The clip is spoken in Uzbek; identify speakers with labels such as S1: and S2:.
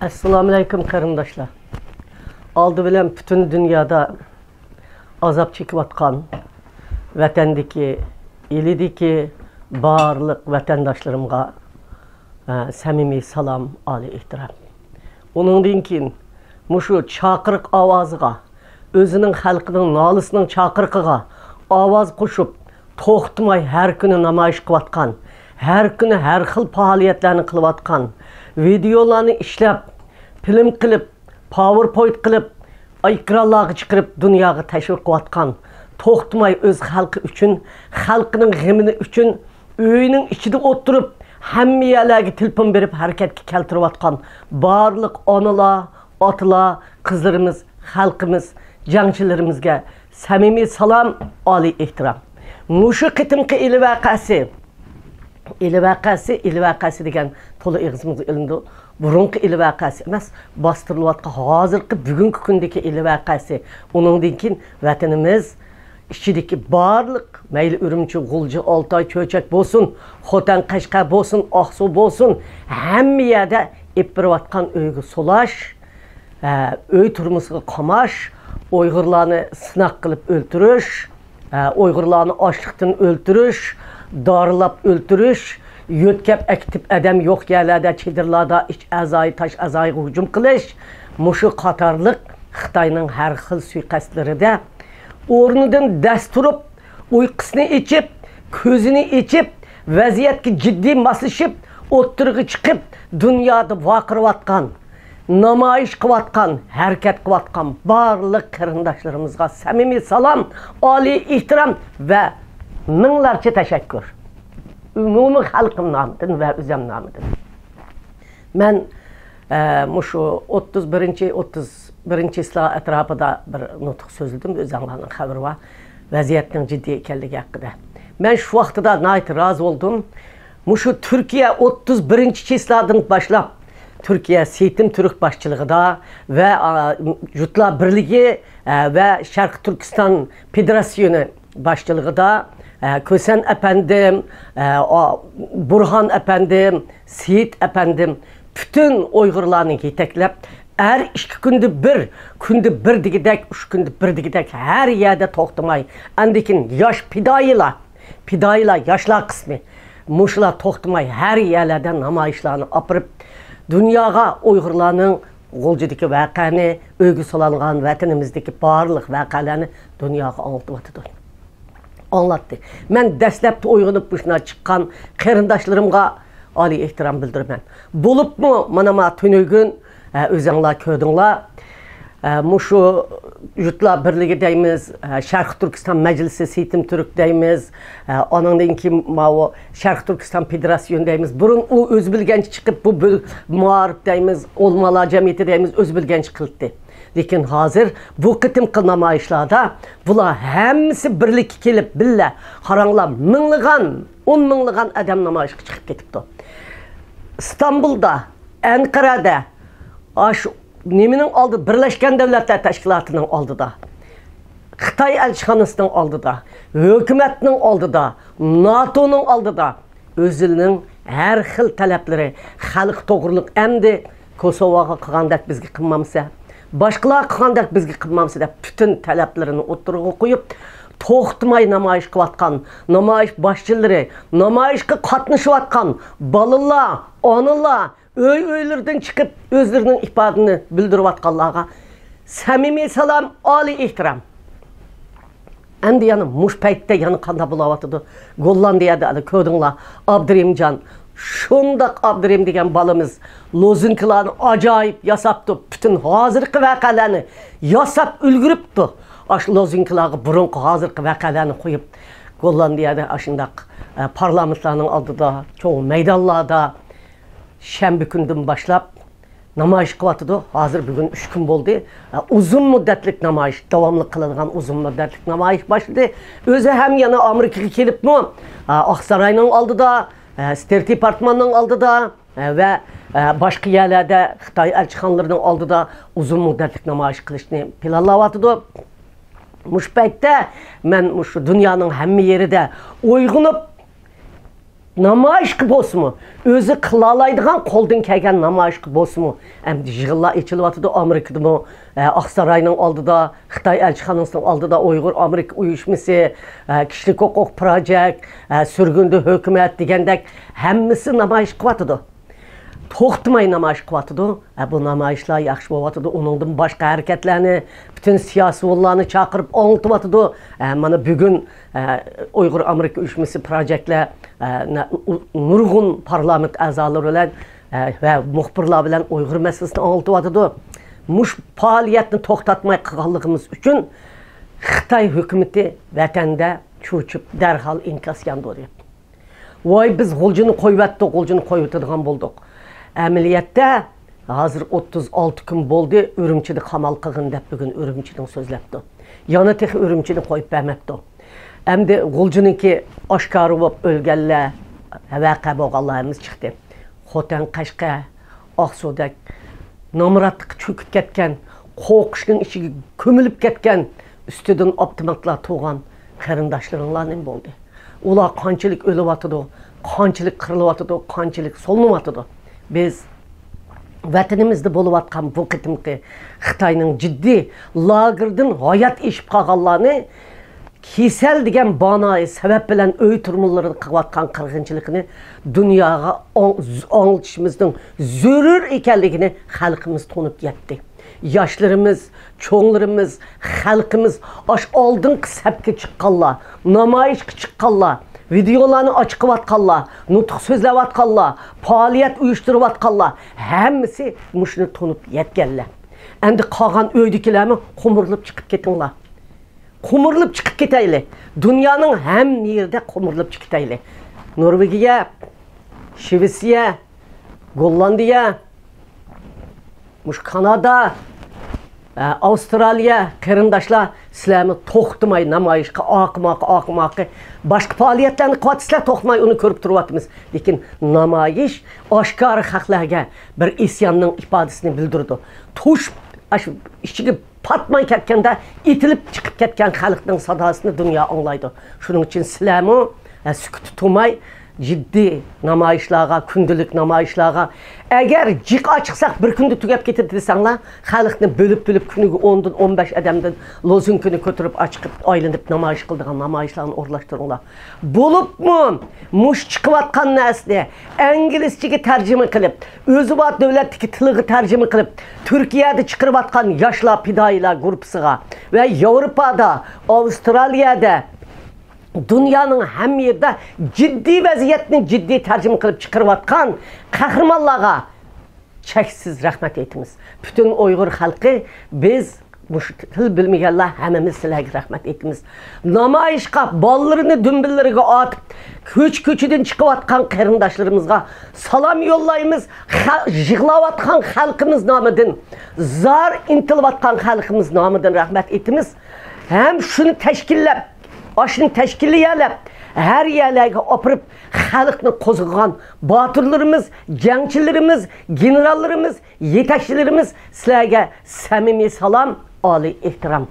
S1: Assalamu alaikum qarindoshlar. Oldi bilan bütün dünyada azap çekip atkan vatandagi, elidagi barliq vatandoshlarımga samimiy salom, oliy ehtirom. Onundan keyin mushu chaqiriq ovoziga, o'zining xalqining nolisining chaqiriqiga ovoz qo'shib, to'xtamay har kuni namoyish qilayotgan, har kuni har xil faoliyatlarni qilayotgan, videolarni ishlab, film qilib, PowerPoint qilib, ekranlarga chiqarib dunyoga tashviq qilayotgan, to'xtamay o'z xalqi uchun, xalqining g'amini uchun uyning ichida o'tirib, hamma yerlarga telefon berib harakatga keltirayotgan barliq onalar, otalar, qizlarimiz, xalqimiz, jangchilarimizga samimiy salom, oliy ehtirom. Mushu qitimqi ili vaqasi degan to'la ig'izimizga ilindi. Burunqi ili vaqasi emas, bostirilayotgan hozirgi bugungi kundagi ili vaqasi. Uningdan keyin vatanimiz ichidagi barliq mayli Urumchi, G'ulji, Oltoy, Cho'chak bo'lsin, Xotan, Qashqa bo'lsin, Oqsuv bo'lsin, hamma yerda epirayotgan uyga solash, uy turmushiga qamash, Uyg'urlarni sinoq qilib o'ltirish, Uyg'urlarni ochliqdan o'ltirish, dorilab o'ltirish, yo'tkab aktiv adam yo'q yerlarda, chedirlarda ich a'zoyi, tash a'zoyiga hujum qilish, mushu qatorliq Xitoyning har xil suiqasdlarida o'rnidan dast turib, uyqusini ichib, ko'zini ichib, vaziyatga jiddiy moslashib, o'ttirg'i chiqib, dunyoda vaqirayotgan, namoyish qilayotgan, harakat qilayotgan barliq qarindoshlarimizga samimiy salom, oliy ehtirom va minglarcha tashakkur. Umumiy xalqim nomidan va o'zim nomidan. Men mushu 31 islo atrofida bir nutq so'zladim, o'zinglarning xabari bor. Vaziyatning jiddiy ekanligi haqida. Men shu vaqtida nayt rozi bo'ldim. Mushu Turkiya 31 islodan boshlab Türkiye Seytim Türk başçılığında ve Jutlar Birliği ve Şarkı Türkistan Federasyonu başçılığında Kösen efendim, Burhan efendim, Seyit efendim, bütün Uygurlarını yeteklep, her 2 günde bir digidek, 3 günde bir digidek her yerde toxtamay. Andikin yaş pidayla yaşlar kısmı, muşlar toxtamay her yerlerden namayışlarını apırıp, dünyaya Uygurlarning G'uljidagi voqeani, o'yga solingan vatanimizdagi barliq voqealarni dunyoga anlatdı. Men dastlabda uyg'onib bushuna chiqqan qarindoshlarimga oliy ehtirom bildiraman. Bo'libmi mana ma tunugun o'zinglar ko'rdinglar. Mushu Jutlar Birligi deymiz, Sharq Turkiston Majlisi Seytim Türk deymiz, onundan keyin o Sharq Turkiston Federasyonu deymiz. Burun o o'z bilgancha chiqib bu muarif deymiz, olmalar jamiyati deymiz, o'z bilgancha qildi. Lekin hozir bu qitimqi namoyishlarda bular hammasi birlikka kelib, billa qaranglar, minglagan, 10 minglagan odam namoyishga chiqib ketibdi. İstanbul'da, Ankara'da, Neminin aldı, Birleşken Devletler Teşkilatı'nın aldı da, Xitay elçixanasının aldı da, hükümetinin aldı da, NATO'nun aldı da, özünün her xil talepleri, xalq toğruluk emdi, Kosovaga qilgandek bizga qilmamsa, başqalar qilgandek bizga qilmamsa deb bütün taleplerini o'ttirg'a qo'yib, to'xtamay namoyish qilayotgan, namoyish boshchilari, namoyishga qatnashayotgan bolalar, onalar, Öylerden çıkıp özlerinin ifadını bildiriyotganlarga samimiy salom, oliy ehtirom. Endi yana mush paytda yana qanday bo'layotidu? Gollandiyada ko'rdinglar, Abdurimjon, shundaq Abdurim degan balamiz lozinkalarni ajoyib yasabdi, bütün hozirgi voqealarni yasab ulguribdi. Ash lozinkalarga burunqi hozirgi voqealarni qo'yib, Gollandiyada ashundaq parlamentlarning oldida, cho'ng maydonlarda Şembe günden başlap namoyish qilyapti. Hozir bugun 3 kun bo'ldi. Uzun muddatlik namoyish, davomli qilingan uzun muddatlik namoyish boshladi. O'zi ham yana Amerikaga kelibmi? Oqsaroyning oldida, State Departmentining oldida va boshqa yerlarda Xitoy elchixonalarining oldida uzun muddatlik namoyish qilishni planlayapti. Mush paytda men shu dunyoning hamma yerida uyg'onib namoyish qilib bo'lsinmi, o'zi qila oladigan qo'ldan kelgan namoyish qilib bo'lsinmi, endi yig'inlar echilyapti Amerikadami, Oqsaroyning oldida, Xitoy elchixonasining oldida Uyg'ur Amerika uyushmasi, kishilik huquq projekt, surgunda hukumat degandek hammasi namoyish qilyapti. To'xtamay namoyish qilyapti. Bu namoyishlar yaxshi bo'lyapti. Uningdan boshqa harakatlarni, butun siyosiylarni chaqirib anlatyapti. Mana bugun Uyg'ur Amerika uyushmasi projektlar nurg'un parlament a'zolari bilan va muxbirlar bilan Uyg'ur masalasini anlatyapti. Mush faoliyatni to'xtatmay qilganligimiz uchun Xitoy hukumati vatanda cho'chib darhol inkos yandiriyor. Voy biz g'uljini qo'yibdi, g'uljini qo'yibdigan bo'ldik. Ameliyatda hazır 36 kun bo'ldi, Urumchida qamal qilgin deb bugun Urumchining so'zlabdi. Yana tex Urumchini qo'yib bermabdi. Endi g'uljiniki oshkor bo'lib o'lganlar vaqa bo'lganlarimiz chiqdi. Xotan, Qashqa, Oqsudak nomratlik cho'kib ketgan, qo'qishning ichiga ko'milib ketgan, ustidan optimatlar tug'an qarindoshlaringlarning bo'ldi. Ular qanchalik o'lyapti, qanchalik qirilyapti, qanchalik so'lnyapti. Biz vatanimizda bo'layotgan bu qitimqi Xitoyning jiddiy lagerdan hayot eshib qolganlarni kesel degan banoyi sabab bilan uy turmullarini qilayotgan qirg'inchilikni dunyoga anglitishimizning zarur ekanligini xalqimiz to'nib yetdi. Yoshlarimiz, cho'nglarimiz, xalqimiz osh oldingi sabga chiqqanlar, namoyishga chiqqanlar, videolarni ochqilayotganlar, nutq so'zlayotganlar, faoliyat uyushtirayotganlar, hammasi mushuni to'nib yetganlar. Endi qolgan uydagilarni qo'mirilib chiqib ketinglar. Qo'mirilib chiqib ketayli. Dunyoning ham yerida qo'mirilib chiqib ketayli. Norvegiya, Shvetsiya, Gollandiya, mush Kanada, Avstraliya qarindoshlar sizlarni to'xtamay namoyishga oqmoq boshqa faoliyatlarni qilyapsizlar, to'xtamay uni ko'rib turyapmiz. Lekin namoyish oshkor xalqlarga bir isyonning ifodasini bildirdi. Tush ichiga patmay ketganda etilib chiqib ketgan xalqning sadosini dunyo anglaydi. Shuning uchun sizlarmi sukut tutmay ciddi namoyishlarga, kundalik namoyishlarga agar jiq chiqsak bir kunda tugab ketadi desanglar, xalqni bo'lib kuniga 10 dan 15 odamdan lozinkini ko'tarib chiqib aylanib namoyish qiladigan namoyishlarni o'rlashtiringlar. Bo'libmi mush chiqayotgan narsani inglizchaga tarjima qilib, o'zi bor davlatdagi tiliga tarjima qilib, Turkiyada chiqarayotgan yoshlar fidoyilar guruhiga va Yevropada, Avstraliyada dünyanın hem yerde ciddi vaziyetini ciddi tercüme kılıp çıkarıvatkan kahramanlığa çeksiz rahmet etimiz. Bütün Uygur halkı biz bu til bilmeyenler hemimiz sizlerge rahmet etimiz. Namayışqa ballarını dümbüllerine atıp köçüden çıkıvatkan qarindaşlarımızga salam yollayımız. Jığlavatkan halkımız namıdın, zar intilavatkan halkımız namıdın rahmet etimiz. Hem şunu teşkillep başını teşkilleyelep, her yerlerine opurup xalqni qo'zg'agan batırlarımız, jangchilarimiz, generallarimiz, yetakchilarimiz sizlarga samimiy salom, oliy ehtirom.